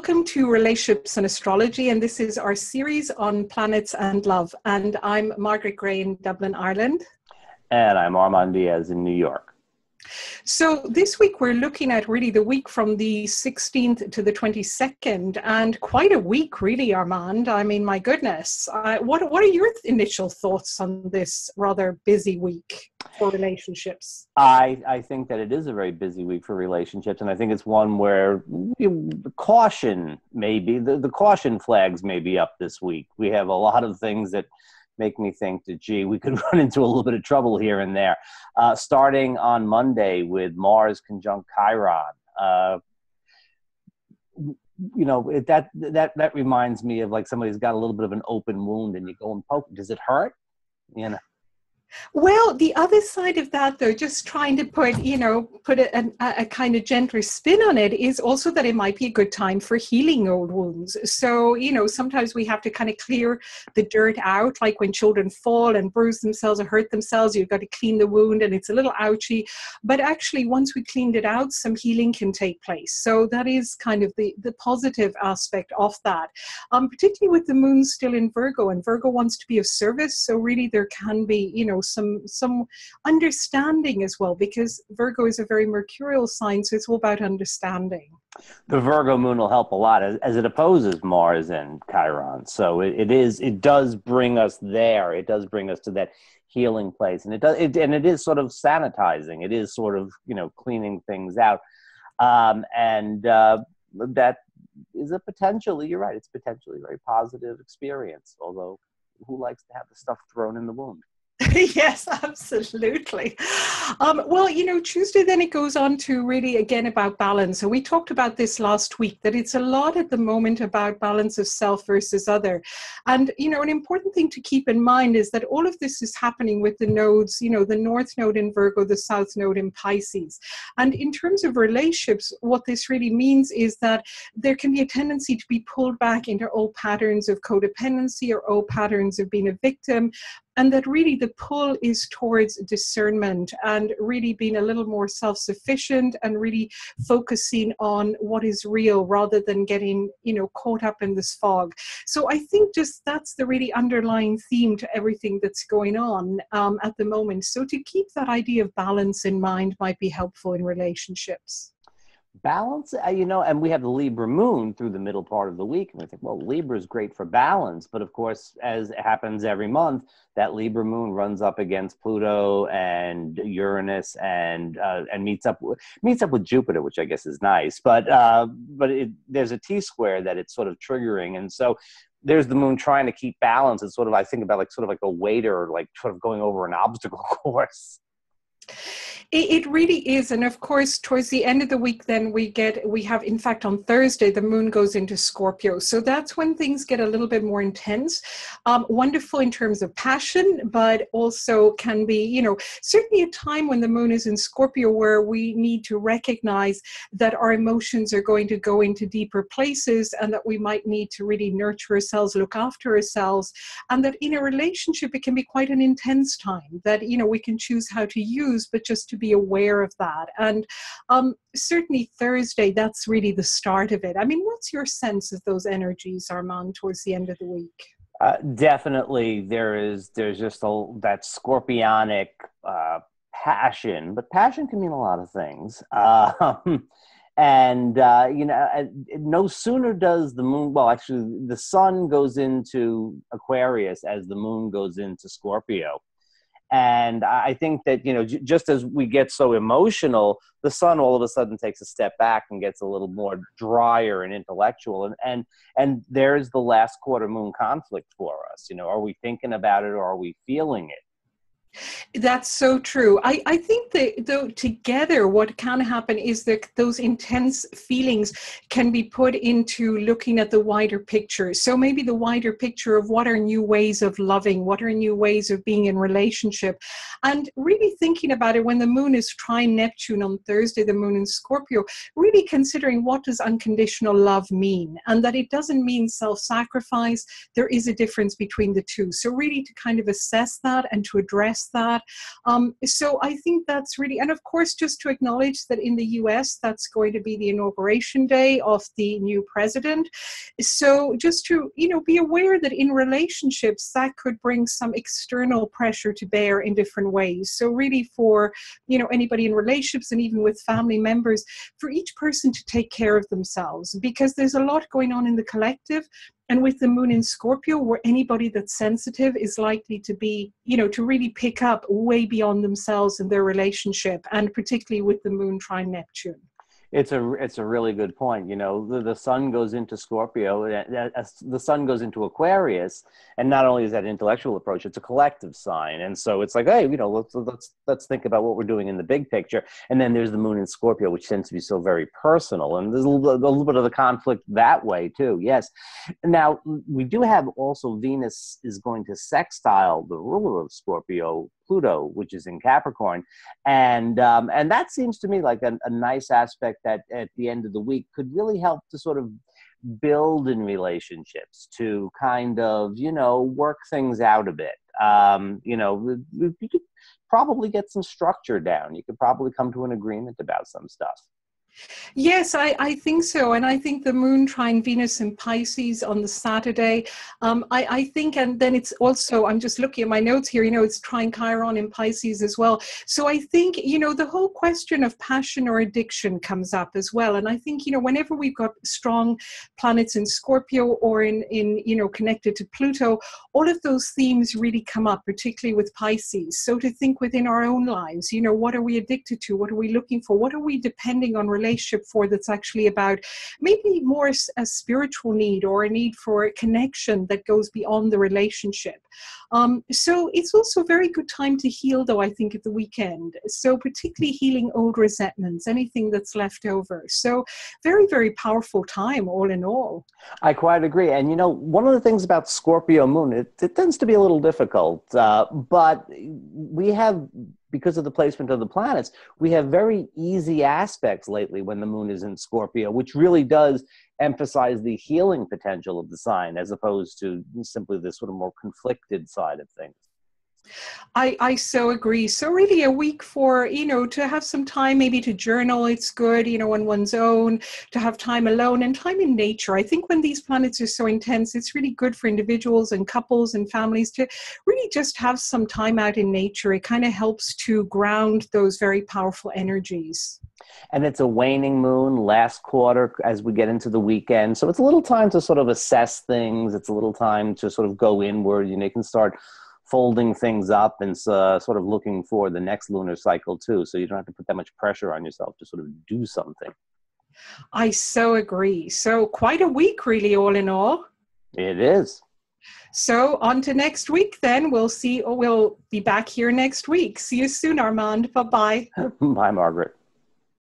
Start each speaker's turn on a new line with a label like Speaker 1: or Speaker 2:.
Speaker 1: welcome to Relationships and Astrology, and this is our series on planets and love. And I'm Margaret Gray in Dublin, Ireland.
Speaker 2: And I'm Armand Diaz in New York.
Speaker 1: So this week we're looking at really the week from the 16th to the 22nd, and quite a week really, Armand. I mean, my goodness. What are your initial thoughts on this rather busy week for relationships?
Speaker 2: I think that it is a very busy week for relationships, and I think it's one where caution, maybe, the caution flags may be up this week. We have a lot of things that make me think that, gee, we could run into a little bit of trouble here and there. Starting on Monday with Mars conjunct Chiron. That reminds me of like somebody's got a little bit of an open wound and you go and poke. Does it hurt? You know.
Speaker 1: Well, the other side of that, though, just trying to put a kind of gentler spin on it, is also that it might be a good time for healing old wounds. So, sometimes we have to kind of clear the dirt out, like when children fall and bruise themselves or hurt themselves, you've got to clean the wound and it's a little ouchy. But actually, once we cleaned it out, some healing can take place. So that is kind of the positive aspect of that, particularly with the moon still in Virgo, and Virgo wants to be of service. So really there can be, some understanding as well, because Virgo is a very mercurial sign, so it's all about understanding.
Speaker 2: The Virgo moon will help a lot as it opposes Mars and Chiron. So it does bring us there. It does bring us to that healing place, and it is sort of sanitizing. It is sort of cleaning things out, and that is a potentially. You're right. It's potentially a very positive experience. Although, who likes to have the stuff thrown in the wound?
Speaker 1: Yes, absolutely. Well, Tuesday then it goes on to really, again, about balance. So we talked about this last week, that it's a lot at the moment about balance of self versus other. And, an important thing to keep in mind is that all of this is happening with the nodes, the North Node in Virgo, the South Node in Pisces. And in terms of relationships, what this really means is that there can be a tendency to be pulled back into old patterns of codependency or old patterns of being a victim. And that really the pull is towards discernment and really being a little more self-sufficient and really focusing on what is real rather than getting, caught up in this fog. So I think just that's the really underlying theme to everything that's going on at the moment. So to keep that idea of balance in mind might be helpful in relationships.
Speaker 2: Balance, and we have the Libra moon through the middle part of the week. And we think, well, Libra is great for balance. But of course, as it happens every month, that Libra moon runs up against Pluto and Uranus and meets up with Jupiter, which I guess is nice. But there's a T-square that it's sort of triggering. And so there's the moon trying to keep balance. It's sort of, I think about like a waiter, like sort of going over an obstacle course.
Speaker 1: It really is. And of course, towards the end of the week, then we have, in fact, on Thursday, the moon goes into Scorpio. So that's when things get a little bit more intense. Wonderful in terms of passion, but also can be, certainly a time when the moon is in Scorpio where we need to recognize that our emotions are going to go into deeper places and that we might need to really nurture ourselves, look after ourselves. And that in a relationship, it can be quite an intense time that, we can choose how to use, but just to be aware of that. And certainly Thursday, that's really the start of it. I mean, what's your sense of those energies, Armand, towards the end of the week?
Speaker 2: Definitely, there's just that scorpionic passion, but passion can mean a lot of things. No sooner does the moon, well, actually, the sun goes into Aquarius as the moon goes into Scorpio. And I think that, just as we get so emotional, the sun all of a sudden takes a step back and gets a little more drier and intellectual. And there's the last quarter moon conflict for us. Are we thinking about it or are we feeling it?
Speaker 1: That's so true. I think that, though, together what can happen is that those intense feelings can be put into looking at the wider picture. So maybe the wider picture of what are new ways of loving, what are new ways of being in relationship, and really thinking about it when the moon is trine Neptune on Thursday, the moon in Scorpio, really considering what does unconditional love mean, and that it doesn't mean self-sacrifice. There is a difference between the two. So really to kind of assess that and to address past that. So I think that's really, and of course, just to acknowledge that in the US, that's going to be the inauguration day of the new president. So just to, be aware that in relationships, that could bring some external pressure to bear in different ways. So really for, anybody in relationships and even with family members, for each person to take care of themselves, because there's a lot going on in the collective. And with the moon in Scorpio, where anybody that's sensitive is likely to be, to really pick up way beyond themselves and their relationship, and particularly with the moon trine Neptune.
Speaker 2: It's a really good point. The sun goes into Scorpio, the sun goes into Aquarius, and not only is that an intellectual approach, it's a collective sign. And so it's like, hey, let's think about what we're doing in the big picture. And then there's the moon in Scorpio, which tends to be so very personal, and there's a little bit of the conflict that way too. Yes. Now we do have also Venus is going to sextile the ruler of Scorpio, Pluto, which is in Capricorn, and that seems to me like a nice aspect that at the end of the week could really help to sort of build in relationships, to kind of work things out a bit. You could probably get some structure down. You could probably come to an agreement about some stuff.
Speaker 1: Yes, I think so. And I think the moon trine Venus in Pisces on the Saturday, I think, and then it's also, I'm just looking at my notes here, it's trine Chiron in Pisces as well. So I think, the whole question of passion or addiction comes up as well. And I think, whenever we've got strong planets in Scorpio or in connected to Pluto, all of those themes really come up, particularly with Pisces. So to think within our own lives, what are we addicted to? What are we looking for? What are we depending on relationship for that's actually about maybe more a spiritual need or a need for a connection that goes beyond the relationship. So it's also a very good time to heal, though, I think, at the weekend. So particularly healing old resentments, anything that's left over. So very, very powerful time all in all.
Speaker 2: I quite agree. And, one of the things about Scorpio moon, it tends to be a little difficult, but we have, because of the placement of the planets, we have very easy aspects lately when the moon is in Scorpio, which really does emphasize the healing potential of the sign as opposed to simply the sort of more conflicted side of things.
Speaker 1: I so agree. So really a week for, to have some time maybe to journal. It's good, on one's own, to have time alone and time in nature. I think when these planets are so intense, it's really good for individuals and couples and families to really just have some time out in nature. It kind of helps to ground those very powerful energies.
Speaker 2: And it's a waning moon last quarter as we get into the weekend. So it's a little time to sort of assess things. It's a little time to sort of go inward. You can start folding things up and sort of looking for the next lunar cycle too. So you don't have to put that much pressure on yourself to sort of do something.
Speaker 1: I so agree. So quite a week really, all in all.
Speaker 2: It is.
Speaker 1: So on to next week then. We'll be back here next week. See you soon, Armand. Bye-bye.
Speaker 2: Bye, Margaret.